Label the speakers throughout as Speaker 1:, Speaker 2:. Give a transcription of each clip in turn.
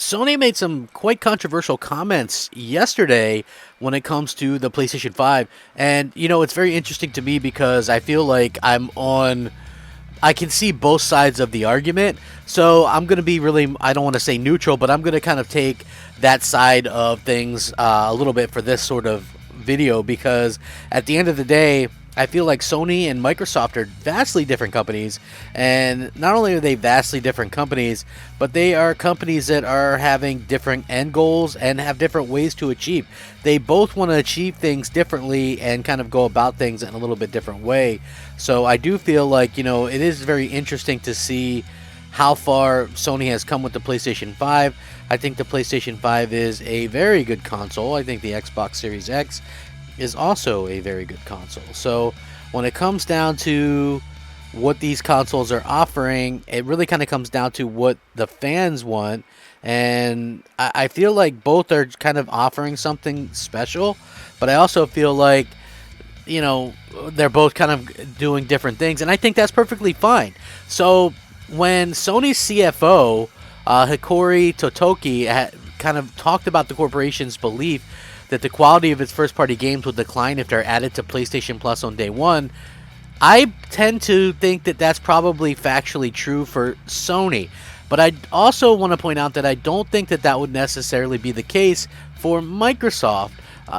Speaker 1: Sony made some quite controversial comments yesterday when it comes to the PlayStation 5. And, it's very interesting to me because I feel like I can see both sides of the argument. So I'm going to be really, I don't want to say neutral, but I'm going to kind of take that side of things a little bit for this sort of video because at the end of the day, I feel like Sony and Microsoft are vastly different companies, and not only are they vastly different companies, but they are companies that are having different end goals and have different ways to achieve. They both want to achieve things differently and kind of go about things in a little bit different way. So I do feel like, it is very interesting to see how far Sony has come with the PlayStation 5. I think the PlayStation 5 is a very good console. I think the Xbox Series X is also a very good console. So when it comes down to what these consoles are offering, it really kind of comes down to what the fans want. And I feel like both are kind of offering something special, but I also feel like, they're both kind of doing different things. And I think that's perfectly fine. So when Sony's CFO, Hikori Totoki, kind of talked about the corporation's belief that the quality of its first-party games will decline if they're added to PlayStation Plus on day one, I tend to think that that's probably factually true for Sony. But I also want to point out that I don't think that that would necessarily be the case for Microsoft.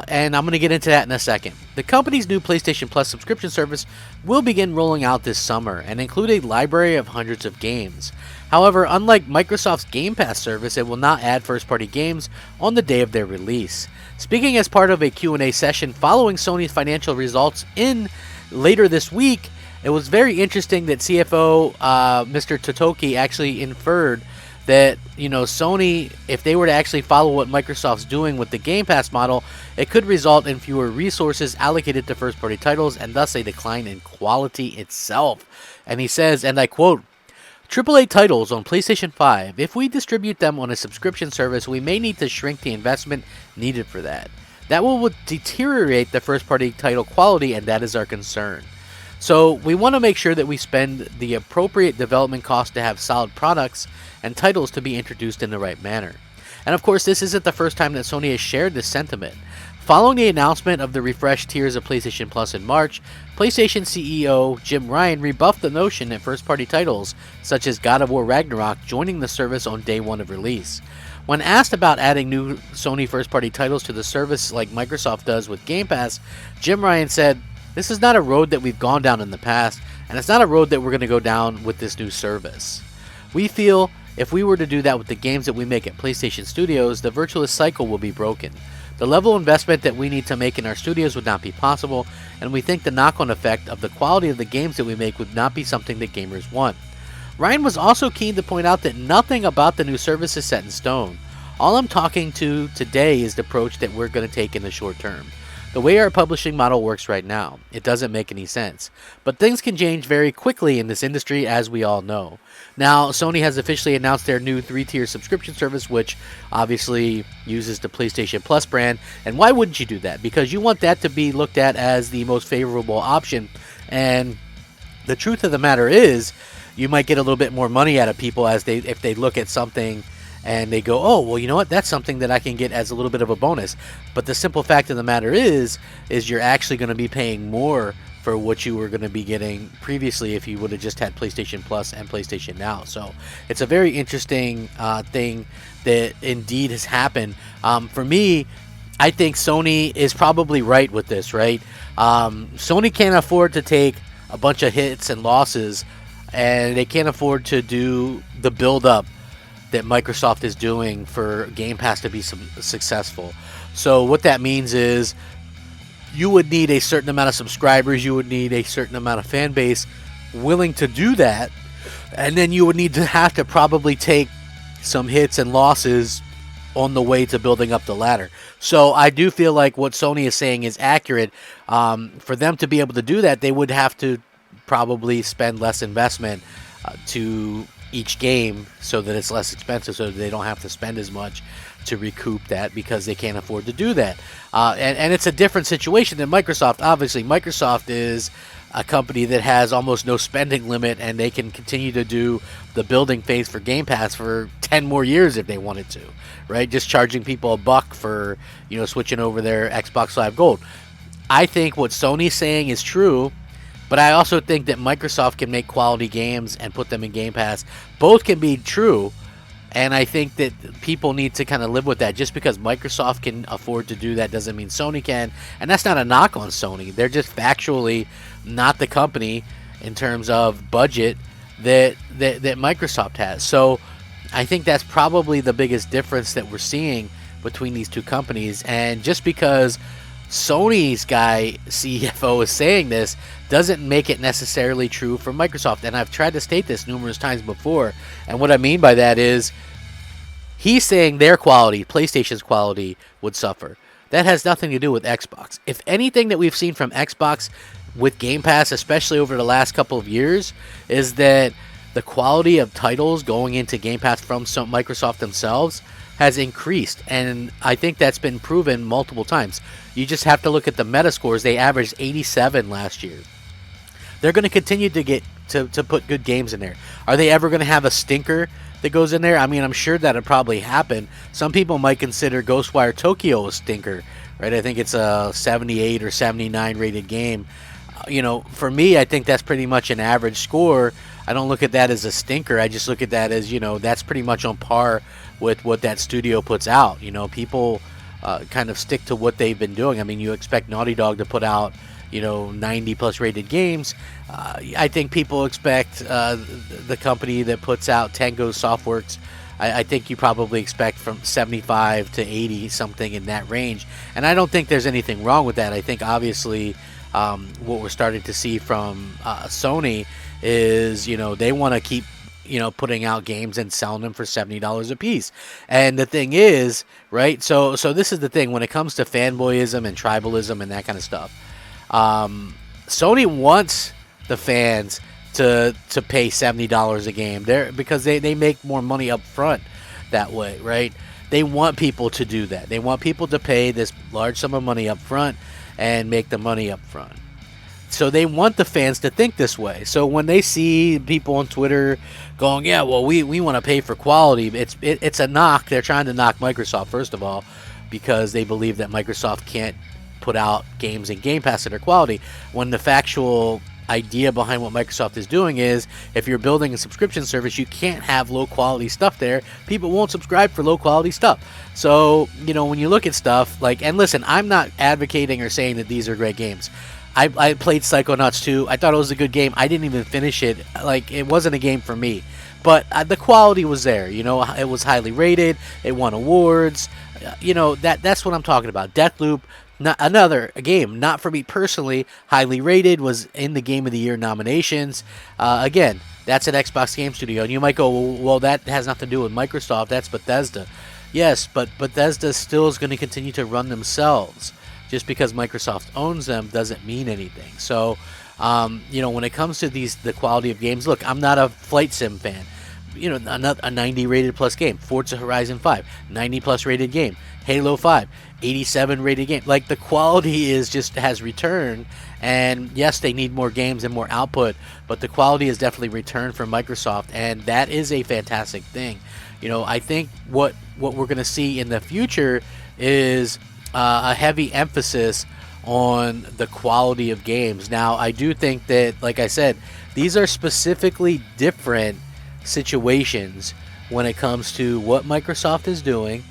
Speaker 1: And I'm going to get into that in a second. The company's new PlayStation Plus subscription service will begin rolling out this summer and include a library of hundreds of games. However, unlike Microsoft's Game Pass service, it will not add first-party games on the day of their release. Speaking as part of a Q&A session following Sony's financial results later this week, it was very interesting that CFO Mr. Totoki actually inferred that, Sony, if they were to actually follow what Microsoft's doing with the Game Pass model, it could result in fewer resources allocated to first-party titles and thus a decline in quality itself. And he says, and I quote, "AAA titles on PlayStation 5, if we distribute them on a subscription service, we may need to shrink the investment needed for that. That will deteriorate the first-party title quality, and that is our concern. So we want to make sure that we spend the appropriate development cost to have solid products and titles to be introduced in the right manner." And of course, this isn't the first time that Sony has shared this sentiment. Following the announcement of the refreshed tiers of PlayStation Plus in March, PlayStation CEO Jim Ryan rebuffed the notion that first-party titles, such as God of War Ragnarok, joining the service on day one of release. When asked about adding new Sony first-party titles to the service like Microsoft does with Game Pass, Jim Ryan said, "This is not a road that we've gone down in the past, and it's not a road that we're going to go down with this new service. We feel if we were to do that with the games that we make at PlayStation Studios, the virtuous cycle will be broken. The level of investment that we need to make in our studios would not be possible, and we think the knock-on effect of the quality of the games that we make would not be something that gamers want." Ryan was also keen to point out that nothing about the new service is set in stone. "All I'm talking to today is the approach that we're going to take in the short term. The way our publishing model works right now, it doesn't make any sense. But things can change very quickly in this industry, as we all know." Now, Sony has officially announced their new 3-tier subscription service, which obviously uses the PlayStation Plus brand. And why wouldn't you do that? Because you want that to be looked at as the most favorable option. And the truth of the matter is, you might get a little bit more money out of people if they look at something and they go, "Oh, well, you know what? That's something that I can get as a little bit of a bonus." But the simple fact of the matter is you're actually going to be paying more for what you were going to be getting previously if you would have just had PlayStation Plus and PlayStation Now. So it's a very interesting thing that indeed has happened. For me, I think Sony is probably right with this, right? Sony can't afford to take a bunch of hits and losses, and they can't afford to do the build-up that Microsoft is doing for Game Pass to be successful. So what that means is you would need a certain amount of subscribers, you would need a certain amount of fan base willing to do that, and then you would need to have to probably take some hits and losses on the way to building up the ladder. So I do feel like what Sony is saying is accurate. For them to be able to do that, they would have to probably spend less investment to each game so that it's less expensive, so that they don't have to spend as much to recoup that because they can't afford to do that. And it's a different situation than Microsoft. Obviously, Microsoft is a company that has almost no spending limit, and they can continue to do the building phase for Game Pass for 10 more years if they wanted to, right? Just charging people $1 for, switching over their Xbox Live Gold. I think what Sony's saying is true, but I also think that Microsoft can make quality games and put them in Game Pass. Both can be true, and I think that people need to kind of live with that. Just because Microsoft can afford to do that doesn't mean Sony can. And that's not a knock on Sony. They're just factually not the company in terms of budget that Microsoft has. So I think that's probably the biggest difference that we're seeing between these two companies. And just because Sony's guy CFO is saying this doesn't make it necessarily true for Microsoft. And I've tried to state this numerous times before. And what I mean by that is he's saying their quality, PlayStation's quality, would suffer. That has nothing to do with Xbox. If anything that we've seen from Xbox with Game Pass, especially over the last couple of years, is that the quality of titles going into Game Pass from Microsoft themselves has increased, and I think that's been proven multiple times. You just have to look at the Metascores. They averaged 87 last year. They're going to continue to get to put good games in there. Are they ever going to have a stinker that goes in there? I mean, I'm sure that'll probably happen. Some people might consider Ghostwire Tokyo a stinker, right? I think it's a 78 or 79 rated game. For me, I think that's pretty much an average score. I don't look at that as a stinker. I just look at that as, that's pretty much on par with what that studio puts out. People kind of stick to what they've been doing. I mean, you expect Naughty Dog to put out, 90 plus rated games. I think people expect the company that puts out Tango Softworks, I think you probably expect from 75 to 80, something in that range. And I don't think there's anything wrong with that. I think obviously what we're starting to see from Sony is, they want to keep, putting out games and selling them for $70 a piece. And the thing is, right, so this is the thing when it comes to fanboyism and tribalism and that kind of stuff. Sony wants the fans to pay $70 a game there because they make more money up front that way, right? They want people to do that. They want people to pay this large sum of money up front and make the money up front. So they want the fans to think this way. So when they see people on Twitter going, yeah, well, we want to pay for quality, it's a knock. They're trying to knock Microsoft, first of all, because they believe that Microsoft can't put out games in Game Pass that are quality, when the factual idea behind what Microsoft is doing is if you're building a subscription service, you can't have low quality stuff there. People won't subscribe for low quality stuff. So, when you look at stuff like, and listen, I'm not advocating or saying that these are great games. I played Psychonauts 2. I thought it was a good game. I didn't even finish it. Like, it wasn't a game for me. But the quality was there. It was highly rated. It won awards. That's what I'm talking about. Deathloop, another game, not for me personally, highly rated, was in the Game of the Year nominations. Again, that's an Xbox Game Studio. And you might go, well, that has nothing to do with Microsoft. That's Bethesda. Yes, but Bethesda still is going to continue to run themselves. Just because Microsoft owns them doesn't mean anything. So, when it comes to the quality of games, look, I'm not a flight sim fan. A 90 rated plus game. Forza Horizon 5, 90 plus rated game. Halo 5, 87 rated game. Like, the quality has returned, and yes, they need more games and more output, but the quality has definitely returned for Microsoft, and that is a fantastic thing. I think what we're going to see in the future is a heavy emphasis on the quality of games. Now, I do think that, like I said, these are specifically different situations when it comes to what Microsoft is doing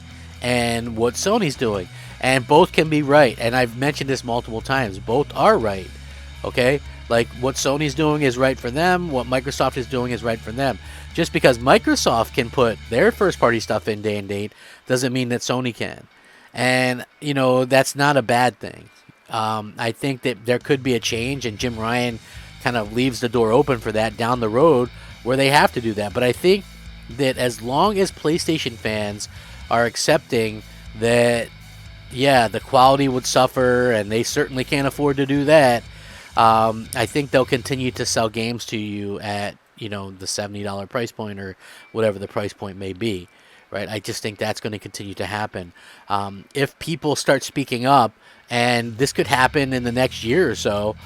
Speaker 1: and what Sony's doing. And both can be right. And I've mentioned this multiple times. Both are right. Okay? Like, what Sony's doing is right for them. What Microsoft is doing is right for them. Just because Microsoft can put their first-party stuff in day and date doesn't mean that Sony can. And, that's not a bad thing. I think that there could be a change, and Jim Ryan kind of leaves the door open for that down the road where they have to do that. But I think that as long as PlayStation fans are accepting that, yeah, the quality would suffer, and they certainly can't afford to do that, I think they'll continue to sell games to you at, the $70 price point or whatever the price point may be. Right, I just think that's going to continue to happen. If people start speaking up, and this could happen in the next year or so,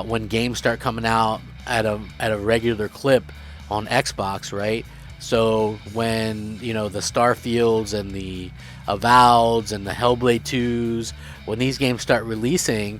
Speaker 1: when games start coming out at a regular clip on Xbox, right? So when the Starfields and the Avoweds and the Hellblade 2s, when these games start releasing,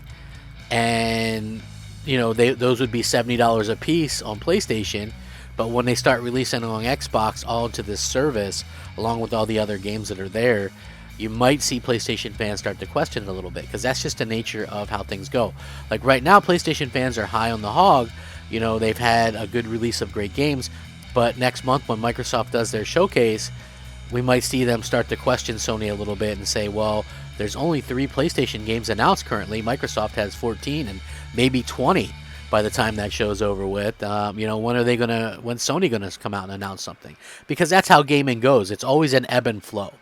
Speaker 1: and those would be $70 a piece on PlayStation, but when they start releasing on Xbox all to this service, along with all the other games that are there, you might see PlayStation fans start to question it a little bit, because that's just the nature of how things go. Like right now, PlayStation fans are high on the hog. They've had a good release of great games, but next month when Microsoft does their showcase, we might see them start to question Sony a little bit and say, well, there's only 3 PlayStation games announced currently. Microsoft has 14 and maybe 20 by the time that show's over with. When's Sony gonna come out and announce something? Because that's how gaming goes. It's always an ebb and flow.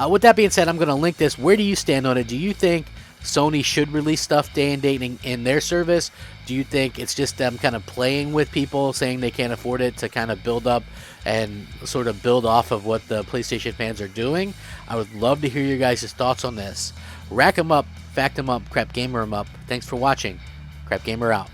Speaker 1: With that being said, I'm going to link this. Where do you stand on it? Do you think Sony should release stuff day and date in their service? Do you think it's just them kind of playing with people, saying they can't afford it, to kind of build up and sort of build off of what the PlayStation fans are doing? I would love to hear your guys' thoughts on this. Rack 'em up, fact 'em up, Crap Gamer 'em up. Thanks for watching. Crap Gamer out.